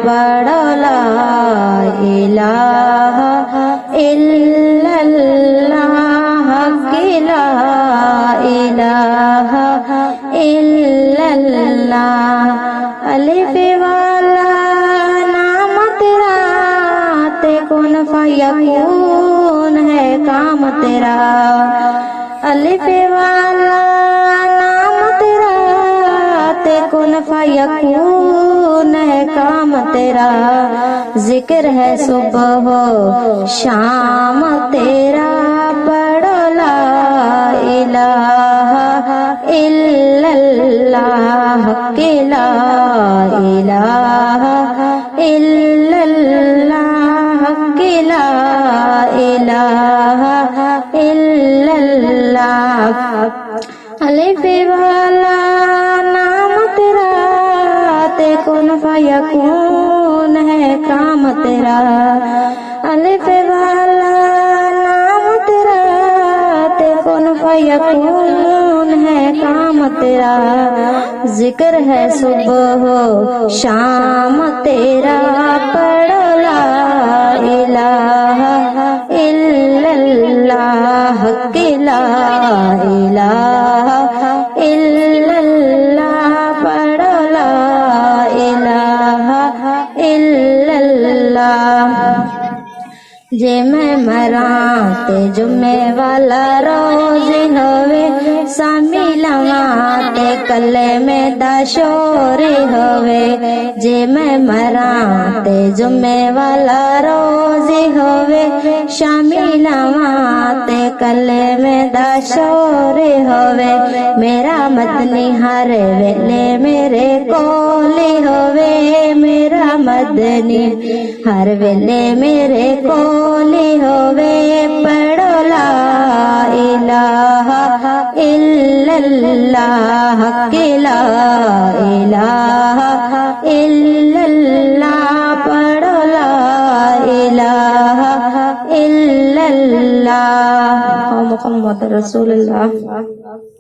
پڑھو لا الہ الا اللہ کی لا الہ الا اللہ الف والا نام تیرا تے کن فیکون ہے کام تیرا الف والا نام تیرا تے کن فیکون ہے کام تیرا ذکر ہے صبح ہو شام تیرا پڑھو لا الہ الا اللہ کی لا الہ الا اللہ کی لا الہ الا اللہ الف والا نام تیرا تے کن فیکون ہے کام تیرا الف والا نام تیرا تے کن فیکون ہے کام تیرا ذکر ہے صبح ہو شام تیرا پڑھو لا الہ الا اللہ کی لا الہ الا اللہ پڑھو لا الہ الا اللہ جے میں مراں تے جمعے والا روز ہوئے سامی لواں تے کلے میں دا شور ہوئے جے میں مراں تے جمعے والا روز ہوئے شامی لواں تے کلے میں دا شور ہوئے میرا مدنی ہر ویلے میرے کول ہوئے میرا مدنی ہر ویلے میرے کول ہوئے پڑھو لا الہ الا اللہ کی لا الہ الا اللہ پڑھو لا الہ الا اللہ محمد رسول اللہ